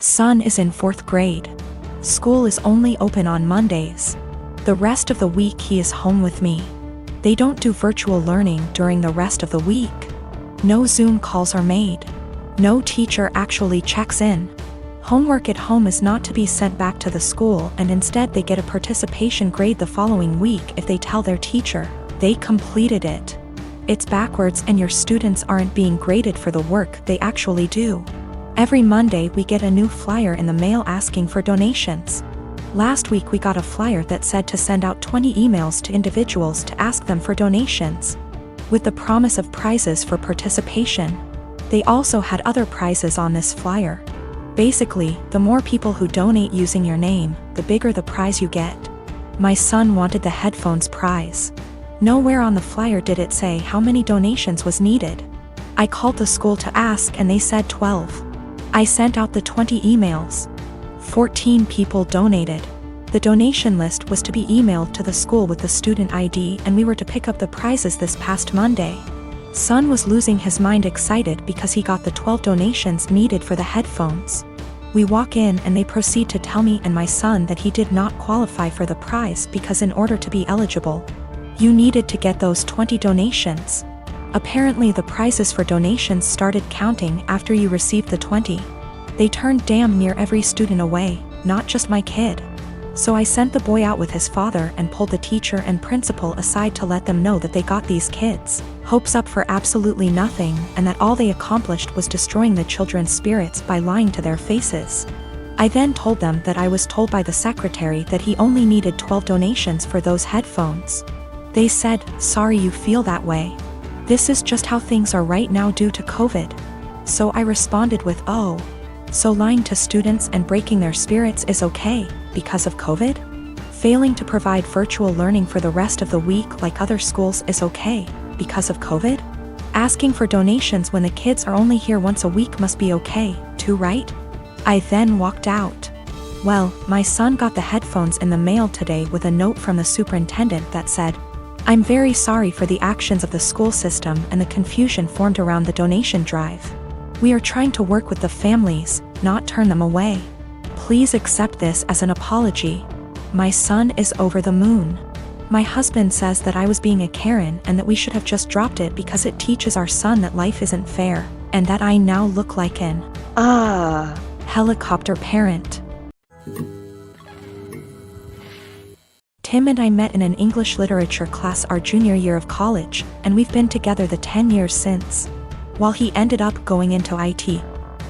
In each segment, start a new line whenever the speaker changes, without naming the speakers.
Son is in 4th grade. School is only open on Mondays. The rest of the week he is home with me. They don't do virtual learning during the rest of the week. No Zoom calls are made. No teacher actually checks in. Homework at home is not to be sent back to the school, and instead they get a participation grade the following week if they tell their teacher they completed it. It's backwards, and your students aren't being graded for the work they actually do. Every Monday we get a new flyer in the mail asking for donations. Last week we got a flyer that said to send out 20 emails to individuals to ask them for donations, with the promise of prizes for participation. They also had other prizes on this flyer. Basically, the more people who donate using your name, the bigger the prize you get. My son wanted the headphones prize. Nowhere on the flyer did it say how many donations was needed. I called the school to ask and they said 12. I sent out the 20 emails. 14 people donated. The donation list was to be emailed to the school with the student ID, and we were to pick up the prizes this past Monday. Son was losing his mind excited because he got the 12 donations needed for the headphones. We walk in and they proceed to tell me and my son that he did not qualify for the prize because in order to be eligible, you needed to get those 20 donations. Apparently the prizes for donations started counting after you received the 20. They turned damn near every student away, not just my kid. So I sent the boy out with his father and pulled the teacher and principal aside to let them know that they got these kids' hopes up for absolutely nothing, and that all they accomplished was destroying the children's spirits by lying to their faces. I then told them that I was told by the secretary that he only needed 12 donations for those headphones. They said, "Sorry you feel that way. This is just how things are right now due to COVID." So I responded with, "Oh, so lying to students and breaking their spirits is okay because of COVID? Failing to provide virtual learning for the rest of the week like other schools is okay because of COVID? Asking for donations when the kids are only here once a week must be okay, too, right?" I then walked out. Well, my son got the headphones in the mail today with a note from the superintendent that said, "I'm very sorry for the actions of the school system and the confusion formed around the donation drive. We are trying to work with the families, not turn them away. Please accept this as an apology." My son is over the moon. My husband says that I was being a Karen and that we should have just dropped it because it teaches our son that life isn't fair, and that I now look like an helicopter parent. Tim and I met in an English literature class our junior year of college, and we've been together the 10 years since. While he ended up going into IT,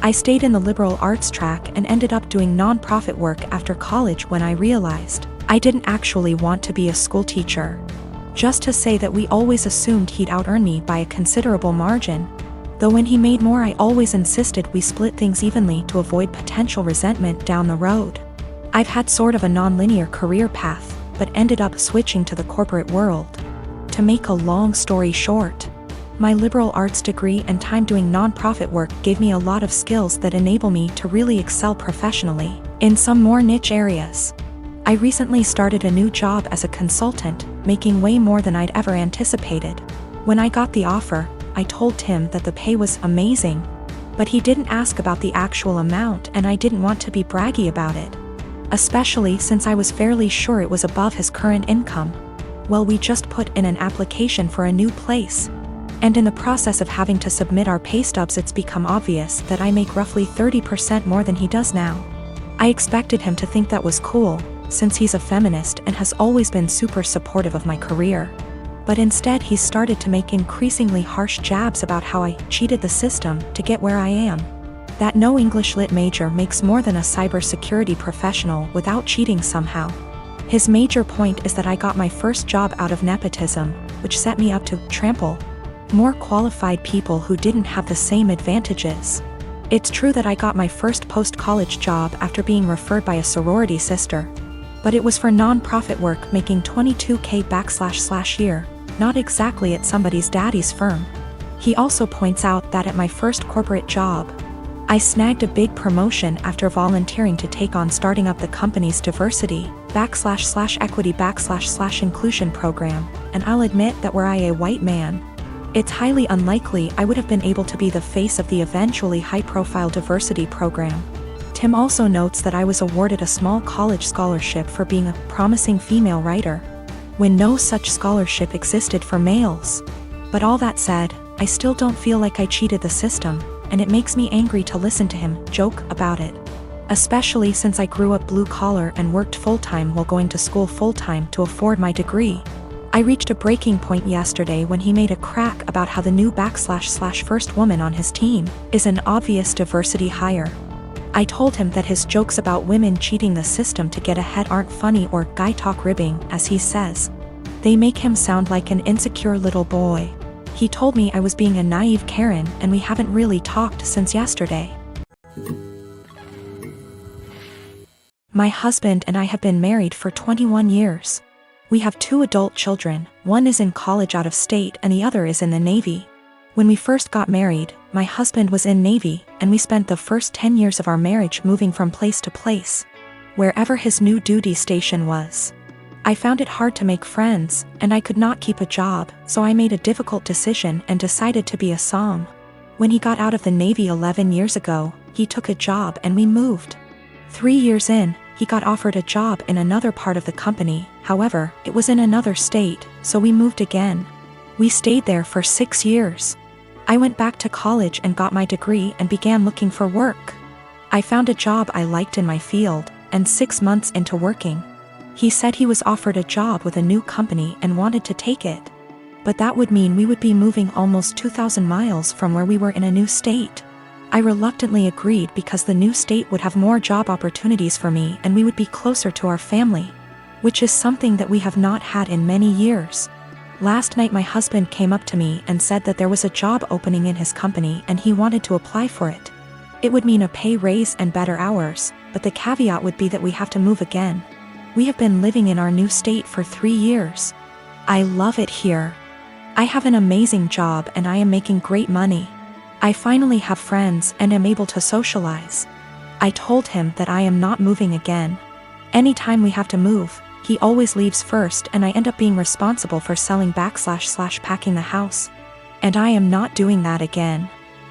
I stayed in the liberal arts track and ended up doing non-profit work after college when I realized I didn't actually want to be a school teacher. Just to say that we always assumed he'd out-earn me by a considerable margin. Though when he made more, I always insisted we split things evenly to avoid potential resentment down the road. I've had sort of a non-linear career path, but ended up switching to the corporate world. To make a long story short, my liberal arts degree and time doing non-profit work gave me a lot of skills that enable me to really excel professionally in some more niche areas. I recently started a new job as a consultant, making way more than I'd ever anticipated. When I got the offer, I told Tim that the pay was amazing, but he didn't ask about the actual amount, and I didn't want to be braggy about it, especially since I was fairly sure it was above his current income. Well, we just put in an application for a new place, and in the process of having to submit our pay stubs, it's become obvious that I make roughly 30% more than he does now. I expected him to think that was cool, since he's a feminist and has always been super supportive of my career. But instead he started to make increasingly harsh jabs about how I cheated the system to get where I am. That no English Lit major makes more than a cybersecurity professional without cheating somehow. His major point is that I got my first job out of nepotism, which set me up to trample more qualified people who didn't have the same advantages. It's true that I got my first post-college job after being referred by a sorority sister, but it was for non-profit work making $22K /year, not exactly at somebody's daddy's firm. He also points out that at my first corporate job, I snagged a big promotion after volunteering to take on starting up the company's diversity /equity /inclusion program, and I'll admit that were I a white man, it's highly unlikely I would have been able to be the face of the eventually high-profile diversity program. Tim also notes that I was awarded a small college scholarship for being a promising female writer, when no such scholarship existed for males. But all that said, I still don't feel like I cheated the system, and it makes me angry to listen to him joke about it. Especially since I grew up blue-collar and worked full-time while going to school full-time to afford my degree. I reached a breaking point yesterday when he made a crack about how the new / first woman on his team is an obvious diversity hire. I told him that his jokes about women cheating the system to get ahead aren't funny or guy talk ribbing, as he says. They make him sound like an insecure little boy. He told me I was being a naive Karen and we haven't really talked since yesterday. My husband and I have been married for 21 years. We have 2 adult children, one is in college out of state and the other is in the Navy. When we first got married, my husband was in Navy and we spent the first 10 years of our marriage moving from place to place, wherever his new duty station was. I found it hard to make friends, and I could not keep a job, so I made a difficult decision and decided to be a som. When he got out of the Navy 11 years ago, he took a job and we moved. 3 years in, he got offered a job in another part of the company, however, it was in another state, so we moved again. We stayed there for 6 years. I went back to college and got my degree and began looking for work. I found a job I liked in my field, and 6 months into working, he said he was offered a job with a new company and wanted to take it. But that would mean we would be moving almost 2,000 miles from where we were in a new state. I reluctantly agreed because the new state would have more job opportunities for me and we would be closer to our family, which is something that we have not had in many years. Last night my husband came up to me and said that there was a job opening in his company and he wanted to apply for it. It would mean a pay raise and better hours, but the caveat would be that we have to move again. We have been living in our new state for 3 years. I love it here. I have an amazing job and I am making great money. I finally have friends and am able to socialize. I told him that I am not moving again. Anytime we have to move, he always leaves first and I end up being responsible for selling / packing the house. And I am not doing that again.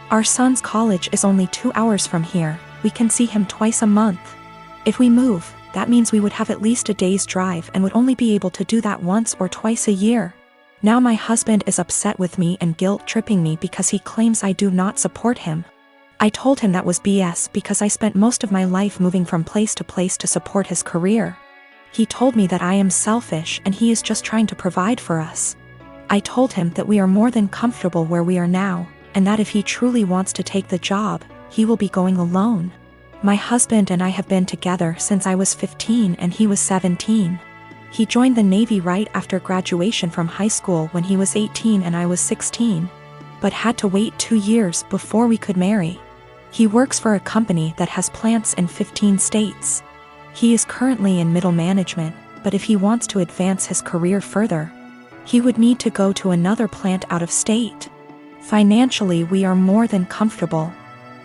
Our son's college is only 2 hours from here, we can see him twice a month. If we move, that means we would have at least a day's drive and would only be able to do that once or twice a year. Now my husband is upset with me and guilt-tripping me because he claims I do not support him. I told him that was BS because I spent most of my life moving from place to place to support his career. He told me that I am selfish and he is just trying to provide for us. I told him that we are more than comfortable where we are now, and that if he truly wants to take the job, he will be going alone. My husband and I have been together since I was 15 and he was 17. He joined the Navy right after graduation from high school when he was 18 and I was 16, but had to wait 2 years before we could marry. He works for a company that has plants in 15 states. He is currently in middle management, but if he wants to advance his career further, he would need to go to another plant out of state. Financially, we are more than comfortable.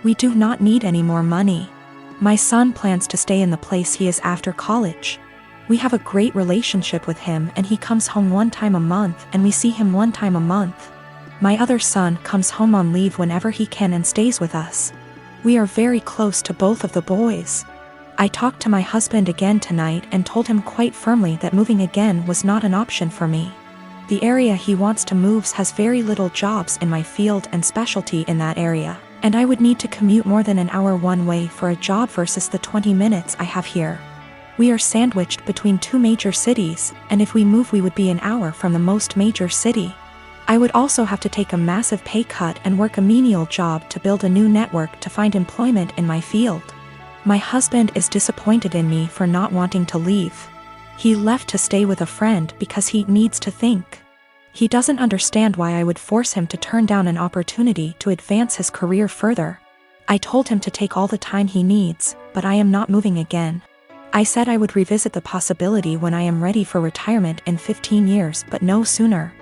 We do not need any more money. My son plans to stay in the place he is after college. We have a great relationship with him and he comes home 1 time a month and we see him 1 time a month. My other son comes home on leave whenever he can and stays with us. We are very close to both of the boys. I talked to my husband again tonight and told him quite firmly that moving again was not an option for me. The area he wants to move has very little jobs in my field and specialty in that area, and I would need to commute more than an hour one way for a job versus the 20 minutes I have here. We are sandwiched between 2 major cities, and if we move we would be an hour from the most major city. I would also have to take a massive pay cut and work a menial job to build a new network to find employment in my field. My husband is disappointed in me for not wanting to leave. He left to stay with a friend because he needs to think. He doesn't understand why I would force him to turn down an opportunity to advance his career further. I told him to take all the time he needs, but I am not moving again. I said I would revisit the possibility when I am ready for retirement in 15 years, but no sooner.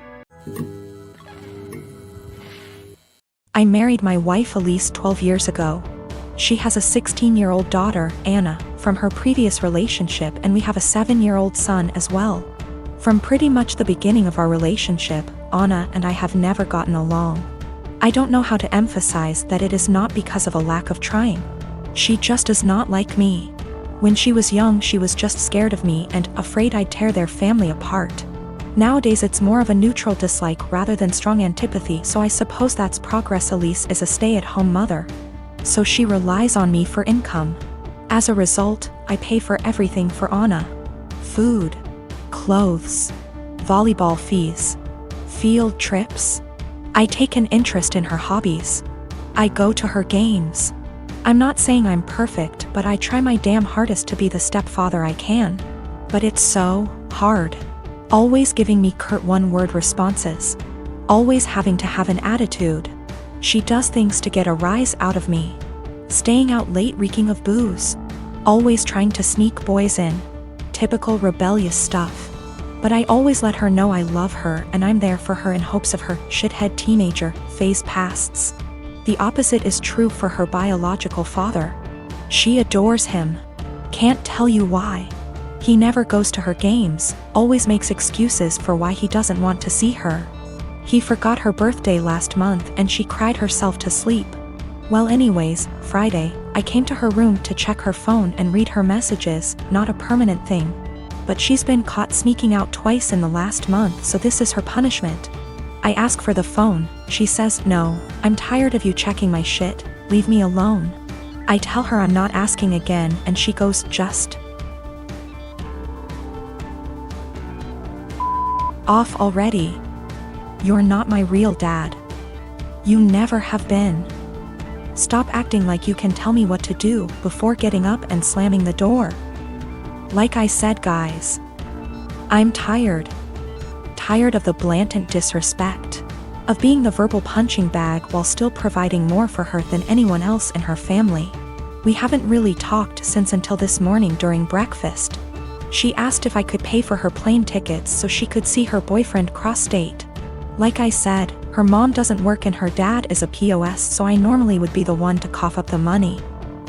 I married my wife Elise 12 years ago. She has a 16-year-old daughter, Anna, from her previous relationship, and we have a 7-year-old son as well. From pretty much the beginning of our relationship, Anna and I have never gotten along. I don't know how to emphasize that it is not because of a lack of trying. She just does not like me. When she was young, she was just scared of me and afraid I'd tear their family apart. Nowadays it's more of a neutral dislike rather than strong antipathy, so I suppose that's progress. Elise is a stay-at-home mother, so she relies on me for income. As a result, I pay for everything for Anna. Food, clothes, volleyball fees, field trips. I take an interest in her hobbies. I go to her games. I'm not saying I'm perfect, but I try my damn hardest to be the stepfather I can. But it's so hard. Always giving me curt one-word responses. Always having to have an attitude. She does things to get a rise out of me. Staying out late reeking of booze. Always trying to sneak boys in. Typical rebellious stuff. But I always let her know I love her and I'm there for her in hopes of her shithead teenager phase passes. The opposite is true for her biological father. She adores him. Can't tell you why. He never goes to her games, always makes excuses for why he doesn't want to see her. He forgot her birthday last month and she cried herself to sleep. Well anyways, Friday, I came to her room to check her phone and read her messages, not a permanent thing. But she's been caught sneaking out twice in the last month, so this is her punishment. I ask for the phone, she says, "No, I'm tired of you checking my shit, leave me alone." I tell her I'm not asking again and she goes, "Just off already. You're not my real dad. You never have been. Stop acting like you can tell me what to do," before getting up and slamming the door. Like I said, guys, I'm tired. Tired of the blatant disrespect. Of being the verbal punching bag while still providing more for her than anyone else in her family. We haven't really talked since until this morning during breakfast. She asked if I could pay for her plane tickets so she could see her boyfriend cross-state. Like I said, her mom doesn't work and her dad is a POS, so I normally would be the one to cough up the money.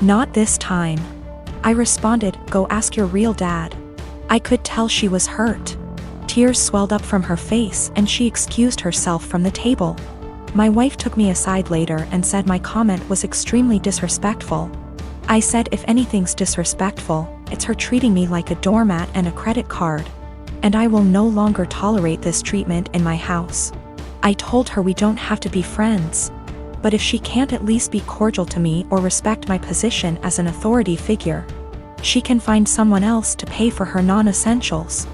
Not this time. I responded, "Go ask your real dad." I could tell she was hurt. Tears swelled up from her face and she excused herself from the table. My wife took me aside later and said my comment was extremely disrespectful. I said if anything's disrespectful, it's her treating me like a doormat and a credit card. And I will no longer tolerate this treatment in my house. I told her we don't have to be friends. But if she can't at least be cordial to me or respect my position as an authority figure, she can find someone else to pay for her non-essentials.